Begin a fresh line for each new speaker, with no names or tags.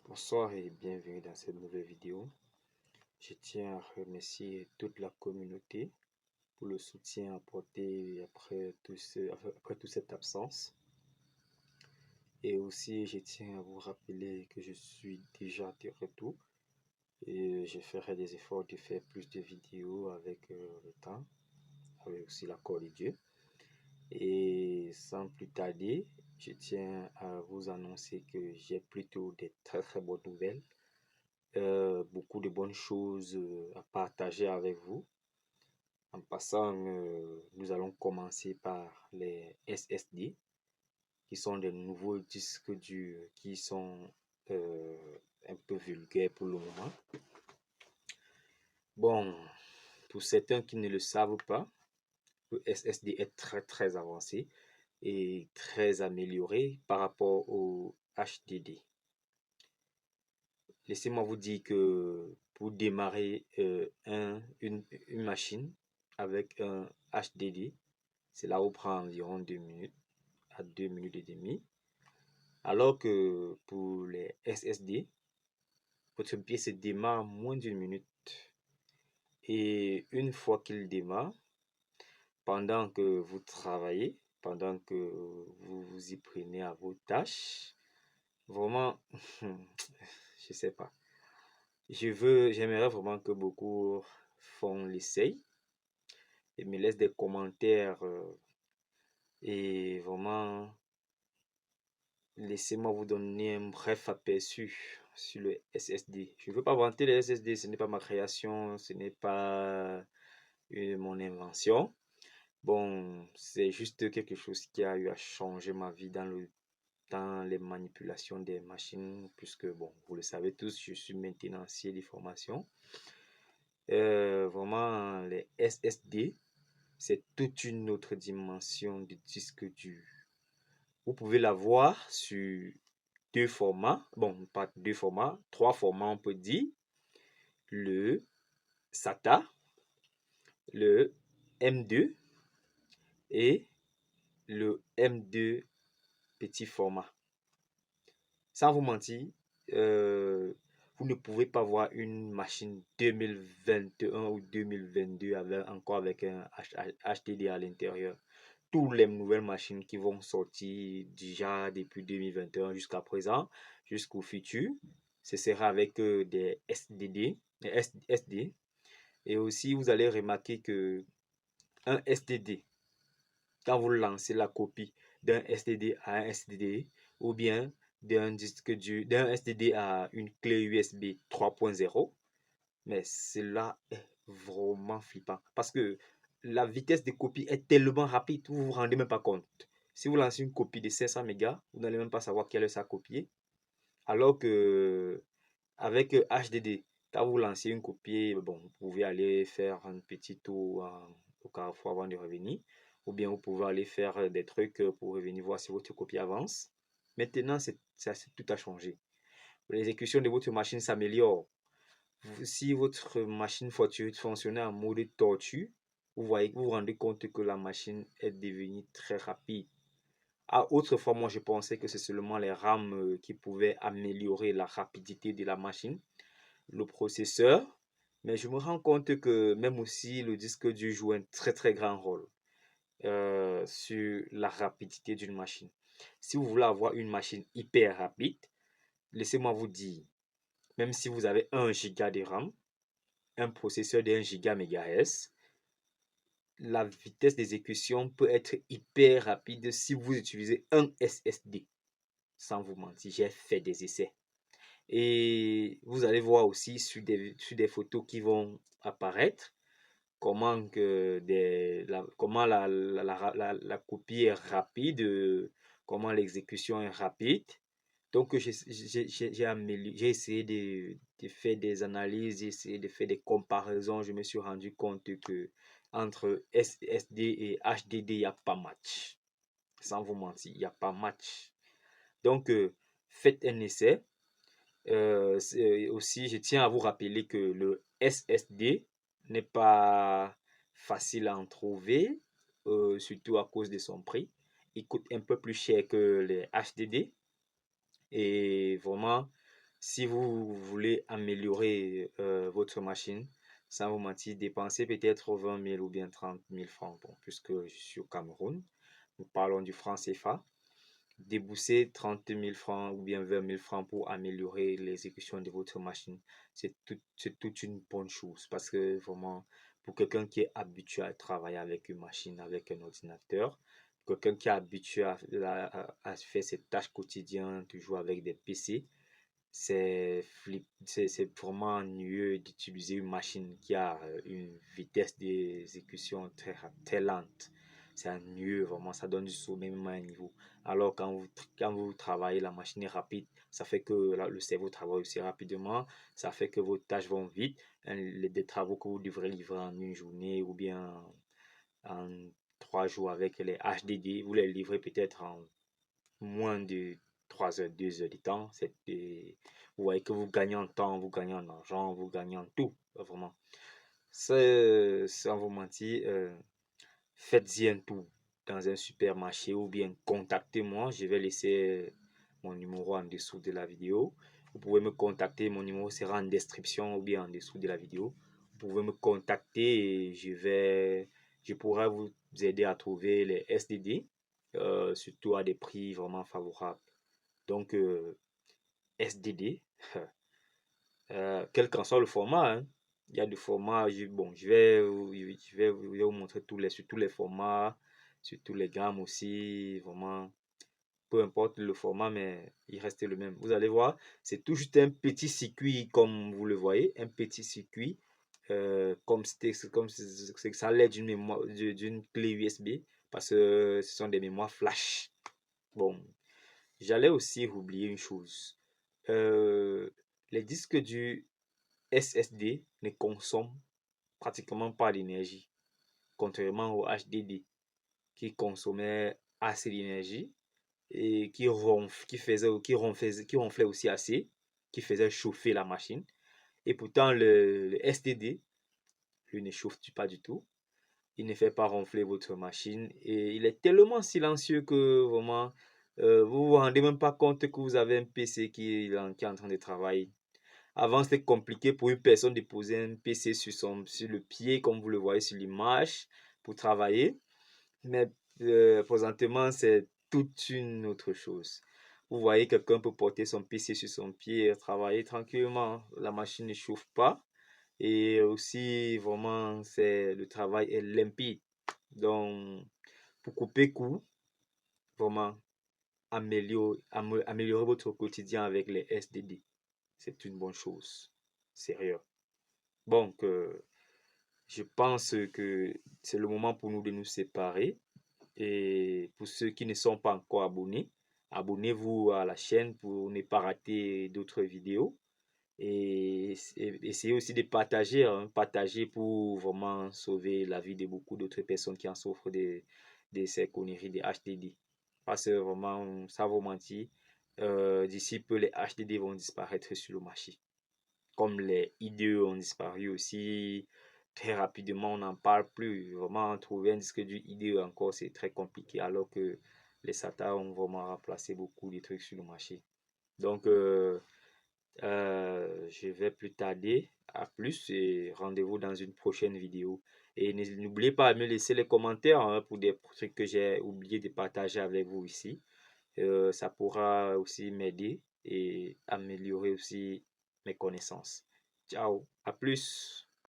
Bonsoir et bienvenue dans cette nouvelle vidéo. Je tiens à remercier toute la communauté pour le soutien apporté après toute cette absence. Et aussi, je tiens à vous rappeler que je suis déjà de retour et je ferai des efforts de faire plus de vidéos avec le temps, avec aussi l'accord de Dieu. Et sans plus tarder, je tiens à vous annoncer que j'ai plutôt des très bonnes nouvelles. Beaucoup de bonnes choses à partager avec vous. En passant, nous allons commencer par les SSD, qui sont des nouveaux disques durs qui sont un peu vulgaires pour le moment. Bon, pour certains qui ne le savent pas, le SSD est très avancé et très amélioré par rapport au HDD. Laissez-moi vous dire que pour démarrer une machine avec un HDD, cela vous prend environ 2 minutes à 2 minutes et demie. Alors que pour les SSD, votre pièce se démarre en moins d'une minute. Et une fois qu'il démarre, pendant que vous travaillez, pendant que vous vous y prenez à vos tâches, vraiment, je sais pas. J'aimerais vraiment que beaucoup font l'essai et me laissent des commentaires et vraiment laissez-moi vous donner un bref aperçu sur le SSD. Je ne veux pas vanter le SSD, ce n'est pas ma création, ce n'est pas mon invention. Bon, c'est juste quelque chose qui a eu à changer ma vie dans les manipulations des machines, puisque, bon, vous le savez tous, je suis maintenancier de formation. Vraiment, les SSD, c'est toute une autre dimension du disque dur. Vous pouvez l'avoir sur deux formats, bon, pas deux formats, trois formats, on peut dire. Le SATA, le M2 et le M2 petit format. Sans vous mentir, vous ne pouvez pas voir une machine 2021 ou 2022 encore avec un HDD à l'intérieur. Toutes les nouvelles machines qui vont sortir déjà depuis 2021 jusqu'à présent, jusqu'au futur, ce sera avec des SD. Et aussi, vous allez remarquer que un SDD, quand vous lancez la copie d'un SDD à un SDD, ou bien d'un SDD à une clé USB 3.0, mais cela est vraiment flippant parce que la vitesse de copie est tellement rapide, vous vous rendez même pas compte. Si vous lancez une copie de 500 mégas, vous n'allez même pas savoir quelle est sa copie. Alors que avec HDD, quand vous lancez une copie, bon, vous pouvez aller faire un petit tour au carrefour avant de revenir. Ou bien vous pouvez aller faire des trucs pour revenir voir si votre copie avance. Maintenant, tout a changé. L'exécution de votre machine s'améliore. Si votre machine fonctionnait en mode tortue, vous vous rendez compte que la machine est devenue très rapide. Autrefois, moi, je pensais que c'est seulement les RAM qui pouvaient améliorer la rapidité de la machine, le processeur, mais je me rends compte que même aussi le disque dur joue un très grand rôle sur la rapidité d'une machine. Si vous voulez avoir une machine hyper rapide, laissez-moi vous dire, même si vous avez 1 giga de RAM, un processeur de 1 giga MHz, la vitesse d'exécution peut être hyper rapide si vous utilisez un SSD. Sans vous mentir, j'ai fait des essais. Et vous allez voir aussi sur des photos qui vont apparaître comment la copie est rapide, comment l'exécution est rapide. Donc, j'ai essayé de faire des analyses, j'ai essayé de faire des comparaisons. Je me suis rendu compte que entre SSD et HDD, il n'y a pas match. Sans vous mentir, il n'y a pas match. Donc, faites un essai. Aussi, je tiens à vous rappeler que le SSD n'est pas facile à en trouver, surtout à cause de son prix. Il coûte un peu plus cher que les HDD. Et vraiment, Si vous voulez améliorer votre machine, sans vous mentir, dépensez peut-être 20 000 ou bien 30 000 francs. Bon, puisque je suis au Cameroun, nous parlons du franc CFA. Déboursez 30 000 francs ou bien 20 000 francs pour améliorer l'exécution de votre machine. C'est toute une bonne chose parce que vraiment, pour quelqu'un qui est habitué à travailler avec une machine, avec un ordinateur, quelqu'un qui est habitué à faire ses tâches quotidiennes, toujours avec des PC, c'est vraiment ennuyeux d'utiliser une machine qui a une vitesse d'exécution très lente. C'est ennuyeux, vraiment, ça donne du sommeil même à un niveau. Alors quand vous travaillez, la machine est rapide, ça fait que le cerveau travaille aussi rapidement, ça fait que vos tâches vont vite. Des travaux que vous devrez livrer en une journée ou bien en 3 jours avec les HDD, vous les livrez peut-être en moins de 3 heures, 2 heures de temps. Vous voyez que vous gagnez en temps, vous gagnez en argent, vous gagnez en tout, vraiment. Sans vous mentir, faites-y un tour dans un supermarché ou bien contactez-moi. Je vais laisser mon numéro en dessous de la vidéo. Vous pouvez me contacter, mon numéro sera en description ou bien en dessous de la vidéo. Vous pouvez me contacter et je pourrai vous aider à trouver les SDD, surtout à des prix vraiment favorables. Donc, SDD, quel qu'en soit le format, hein. Il y a du format, bon, je vais vous montrer sur tous les formats, sur tous les gammes aussi, vraiment, peu importe le format, mais il reste le même. Vous allez voir, c'est tout juste un petit circuit, comme vous le voyez, un petit circuit, comme ça l'aide d'une mémoire, d'une clé USB, parce que ce sont des mémoires flash. Bon, j'allais aussi oublier une chose. Euh, les disques du SSD ne consomment pratiquement pas d'énergie, contrairement au HDD qui consommait assez d'énergie et qui ronflait aussi assez, qui faisait chauffer la machine. Et pourtant, le SDD, il ne chauffe pas du tout. Il ne fait pas ronfler votre machine et il est tellement silencieux que vraiment, vous vous rendez même pas compte que vous avez un PC qui est en train de travailler. Avant, c'était compliqué pour une personne de poser un PC sur le pied, comme vous le voyez sur l'image, pour travailler. Mais présentement, c'est toute une autre chose. Vous voyez, quelqu'un peut porter son PC sur son pied et travailler tranquillement. La machine ne chauffe pas. Et aussi, vraiment, le travail est limpide. Donc, pour couper court, vraiment, améliorer votre quotidien avec les SDD. C'est une bonne chose. Sérieux. Donc, je pense que c'est le moment pour nous de nous séparer. Et pour ceux qui ne sont pas encore abonnés, abonnez-vous à la chaîne pour ne pas rater d'autres vidéos. Et essayez aussi de partager, hein, partager pour vraiment sauver la vie de beaucoup d'autres personnes qui en souffrent de ces conneries de HDD. Parce que vraiment, ça vous mentir, d'ici peu, les HDD vont disparaître sur le marché. Comme les IDE ont disparu aussi, très rapidement, on n'en parle plus. Vraiment, trouver un disque dur IDE encore, c'est très compliqué, alors que les SATA ont vraiment remplacé beaucoup de trucs sur le marché. Donc, je vais plus tarder. À plus et rendez-vous dans une prochaine vidéo. Et n'oubliez pas de me laisser les commentaires, hein, pour des trucs que j'ai oublié de partager avec vous ici. Ça pourra aussi m'aider et améliorer aussi mes connaissances. Ciao, à plus.